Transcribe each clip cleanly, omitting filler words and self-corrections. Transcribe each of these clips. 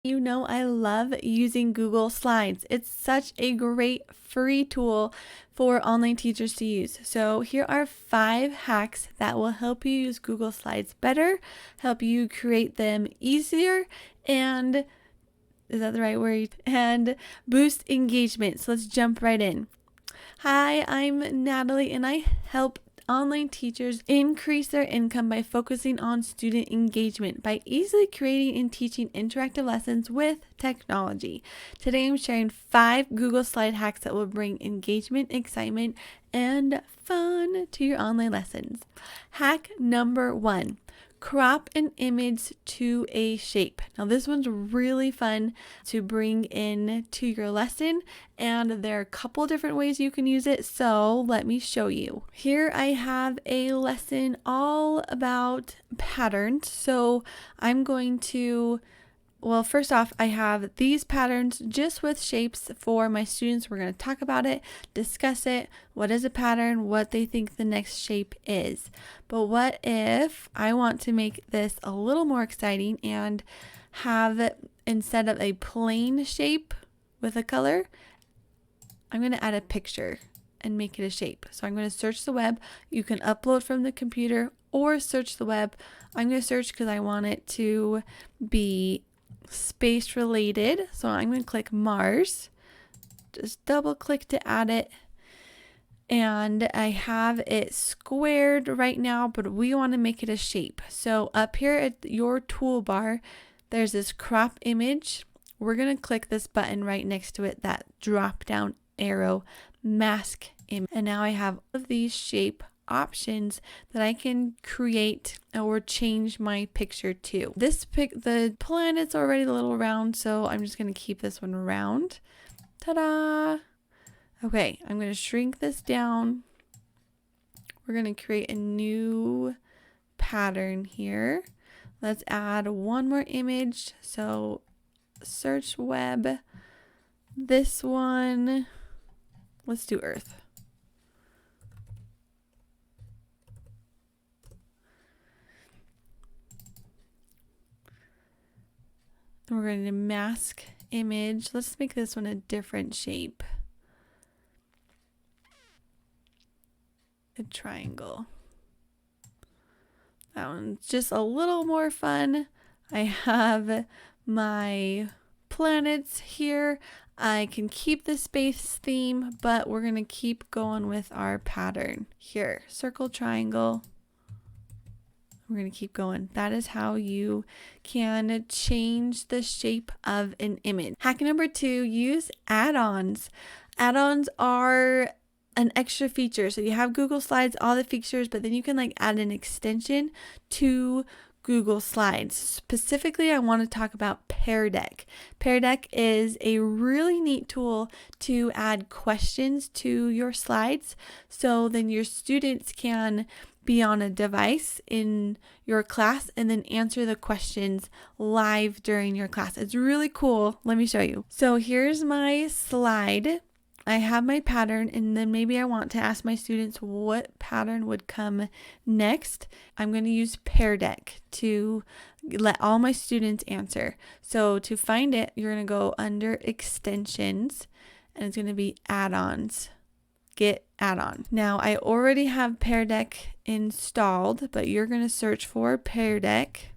You know, I love using Google Slides. It's such a great free tool for online teachers to use. So here are 5 hacks that will help you use Google Slides better, help you create them easier, and is that the right word? And boost engagement. So let's jump right in. Hi, I'm Natalie, and I help online teachers increase their income by focusing on student engagement by easily creating and teaching interactive lessons with technology. Today I'm sharing 5 Google Slide hacks that will bring engagement, excitement, and fun to your online lessons. Hack number 1. Crop an image to a shape. Now this one's really fun to bring in to your lesson, and there are a couple different ways you can use it, so let me show you. Here I have a lesson all about patterns, so I'm going to first off, I have these patterns just with shapes for my students. We're going to talk about it, discuss it, what is a pattern, what they think the next shape is. But what if I want to make this a little more exciting and have it, instead of a plain shape with a color, I'm going to add a picture and make it a shape. So I'm going to search the web. You can upload from the computer or search the web. I'm going to search because I want it to be space related. So I'm going to click Mars, just double click to add it, and I have it squared right now, but we want to make it a shape. So up here at your toolbar, there's this crop image. We're going to click this button right next to it, that drop down arrow, mask image, and now I have all of these shape options that I can create or change my picture to. The planet's already a little round, so I'm just going to keep this one round. Ta-da! Okay, I'm going to shrink this down. We're going to create a new pattern here. Let's add one more image. So search web. This one, let's do Earth. We're going to mask image. Let's make this one a different shape. A triangle. That one's just a little more fun. I have my planets here. I can keep the space theme, but we're going to keep going with our pattern here. Circle, triangle. We're going to keep going. That is how you can change the shape of an image. Hack number 2, use add-ons. Add-ons are an extra feature. So you have Google Slides, all the features, but then you can add an extension to Google Slides. Specifically, I want to talk about Pear Deck. Pear Deck is a really neat tool to add questions to your slides, so then your students can be on a device in your class and then answer the questions live during your class. It's really cool. Let me show you. So here's my slide. I have my pattern, and then maybe I want to ask my students what pattern would come next. I'm going to use Pear Deck to let all my students answer. So to find it, you're going to go under extensions, and it's going to be add-ons. Get add-on. Now I already have Pear Deck installed, but you're going to search for Pear Deck.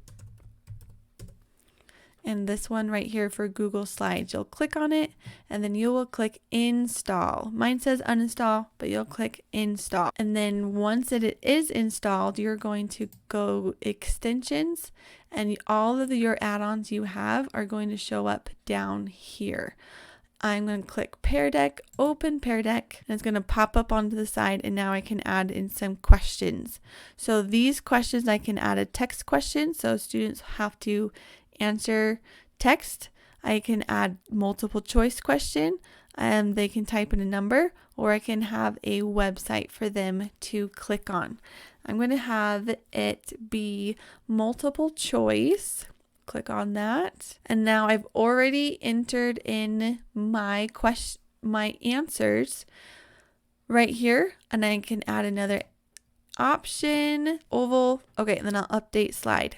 And this one right here for Google Slides, you'll click on it and then you will click install. Mine says uninstall, but you'll click install. And then once it is installed, you're going to go extensions, and all of your add-ons you have are going to show up down here. I'm going to click Pear Deck, open Pear Deck, and it's going to pop up onto the side, and now I can add in some questions. So these questions, I can add a text question, so students have to answer text. I can add multiple choice question, and they can type in a number, or I can have a website for them to click on. I'm going to have it be multiple choice. Click on that. And now I've already entered in my answers right here, and I can add another option, oval. Okay, and then I'll update slide.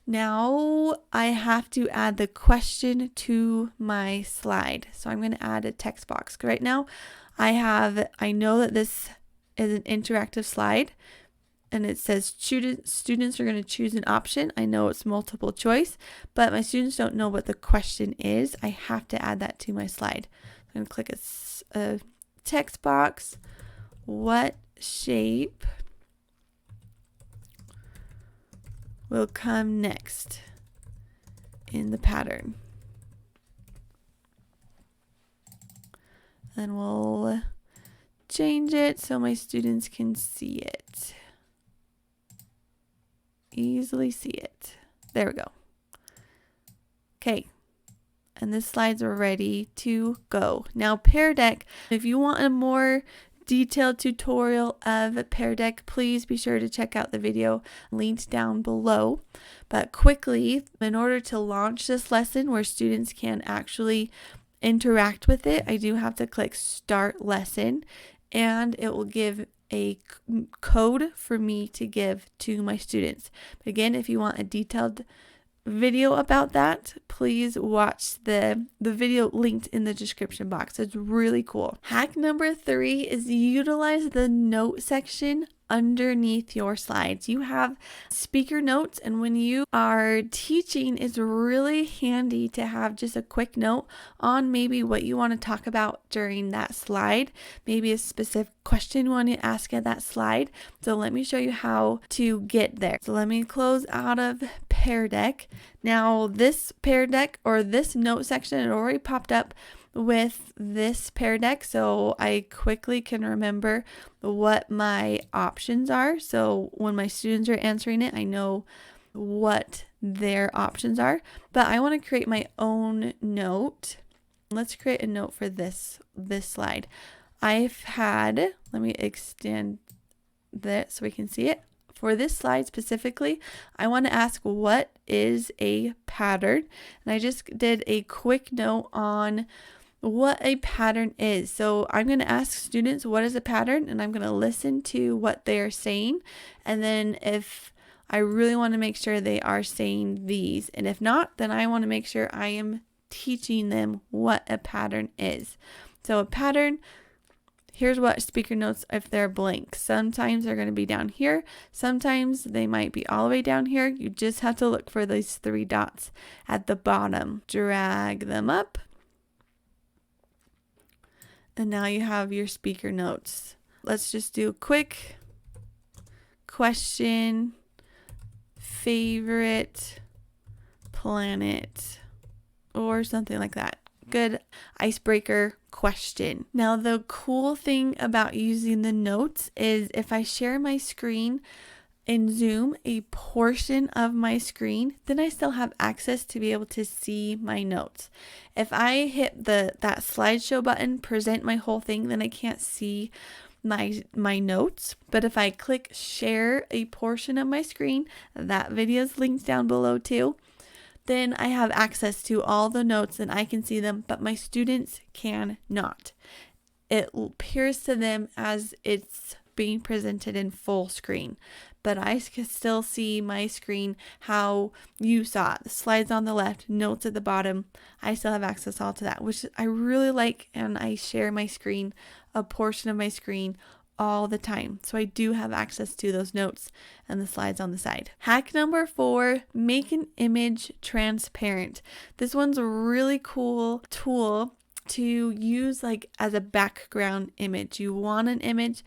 Now I have to add the question to my slide. So I'm going to add a text box. Right now I know that this is an interactive slide and it says students are going to choose an option. I know it's multiple choice, but my students don't know what the question is. I have to add that to my slide. I'm going to click a text box. What shape will come next in the pattern? Then we'll change it so my students can see it. Easily see it. There we go. Okay. And the slides are ready to go. Now Pear Deck, if you want a more detailed tutorial of Pear Deck, please be sure to check out the video linked down below. But quickly, in order to launch this lesson where students can actually interact with it, I do have to click Start Lesson, and it will give a code for me to give to my students. But again, if you want a detailed video about that, please watch the video linked in the description box. It's really cool. Hack number 3 is utilize the note section underneath your slides. You have speaker notes, and when you are teaching, it's really handy to have just a quick note on maybe what you want to talk about during that slide, maybe a specific question you want to ask at that slide. So let me show you how to get there. So let me close out of Pear Deck. Now this Pear Deck, or this note section, it already popped up with this Pear Deck, so I quickly can remember what my options are. So when my students are answering it, I know what their options are. But I want to create my own note. Let's create a note for this slide. Let me extend this so we can see it. For this slide specifically, I want to ask, what is a pattern? And I just did a quick note on what a pattern is. So I'm going to ask students, what is a pattern? And I'm going to listen to what they are saying. And then if I really want to make sure they are saying these, and if not, then I want to make sure I am teaching them what a pattern is. So a pattern, here's what speaker notes if they're blank. Sometimes they're going to be down here. Sometimes they might be all the way down here. You just have to look for these 3 dots at the bottom. Drag them up. And now you have your speaker notes. Let's just do a quick question, favorite planet, or something like that. Good icebreaker question. Now, the cool thing about using the notes is if I share my screen in Zoom, a portion of my screen, then I still have access to be able to see my notes. If I hit that slideshow button, present my whole thing, then I can't see my notes. But if I click share a portion of my screen, that video is linked down below too, then I have access to all the notes and I can see them, but my students can not. It appears to them as it's being presented in full screen, but I can still see my screen how you saw it. The slides on the left, notes at the bottom. I still have access all to that, which I really like, and I share my screen, a portion of my screen, all the time. So I do have access to those notes and the slides on the side. Hack number 4, make an image transparent. This one's a really cool tool to use like as a background image. You want an image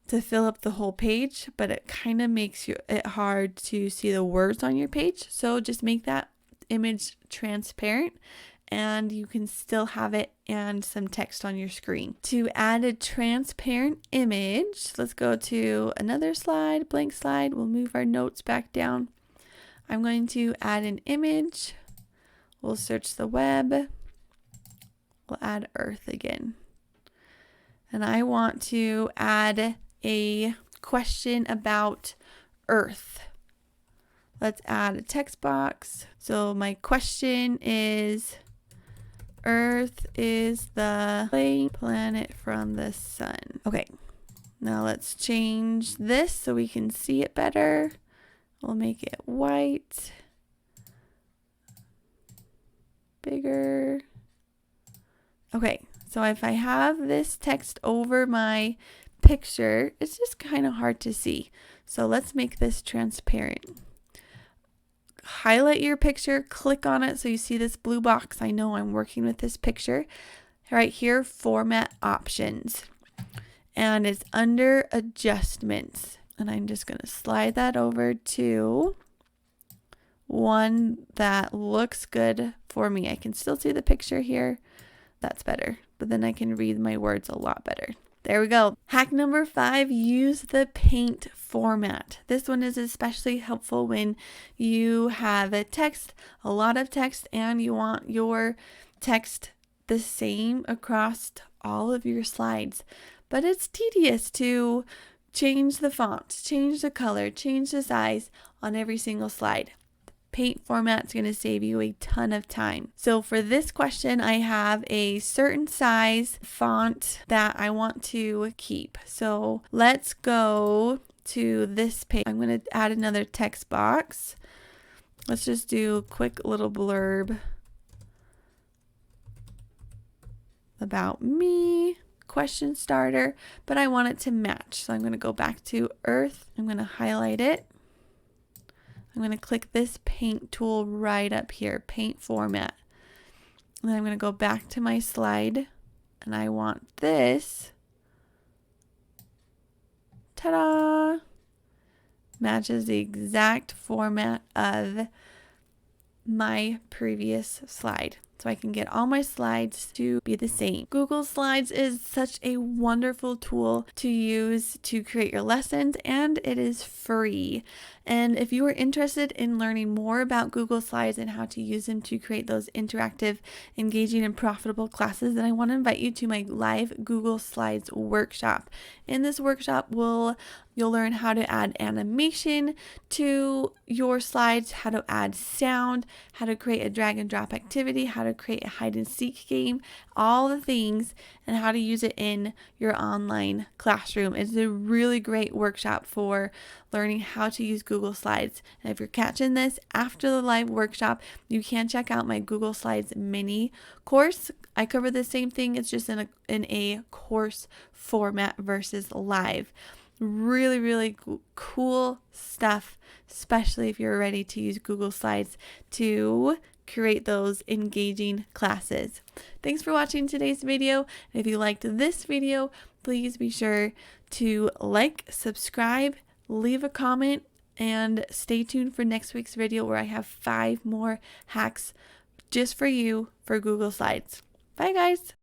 to fill up the whole page, but it kind of makes it hard to see the words on your page. So just make that image transparent and you can still have it and some text on your screen. To add a transparent image, let's go to another slide, blank slide. We'll move our notes back down. I'm going to add an image. We'll search the web. We'll add Earth again. And I want to add a question about Earth. Let's add a text box. So my question is, Earth is the planet from the sun. Okay, now let's change this so we can see it better. We'll make it white. bigger. Okay, so if I have this text over my picture, it's just kind of hard to see. So let's make this transparent. Highlight your picture, click on it so you see this blue box. I know I'm working with this picture. Right here, format options. And it's under adjustments. And I'm just going to slide that over to one that looks good for me. I can still see the picture here. That's better. But then I can read my words a lot better. There we go. Hack number 5, use the paint format. This one is especially helpful when you have a lot of text, and you want your text the same across all of your slides. But it's tedious to change the font, change the color, change the size on every single slide. Paint format's going to save you a ton of time. So for this question, I have a certain size font that I want to keep. So let's go to this page. I'm going to add another text box. Let's just do a quick little blurb about me, question starter, but I want it to match. So I'm going to go back to Earth. I'm going to highlight it. I'm going to click this paint tool right up here, paint format. And then I'm going to go back to my slide, and I want this. Ta-da! Matches the exact format of my previous slide. So I can get all my slides to be the same. Google Slides is such a wonderful tool to use to create your lessons, and it is free. And if you are interested in learning more about Google Slides and how to use them to create those interactive, engaging, and profitable classes, then I want to invite you to my live Google Slides workshop. In this workshop, you'll learn how to add animation to your slides, how to add sound, how to create a drag and drop activity, how to create a hide and seek game, all the things, and how to use it in your online classroom. It's a really great workshop for learning how to use Google Slides. And if you're catching this after the live workshop, you can check out my Google Slides mini course. I cover the same thing. It's just in a course format versus live. Really, really cool stuff, especially if you're ready to use Google Slides to create those engaging classes. Thanks for watching today's video. And if you liked this video, please be sure to like, subscribe, leave a comment, and stay tuned for next week's video where I have 5 more hacks just for you for Google Slides. Bye, guys.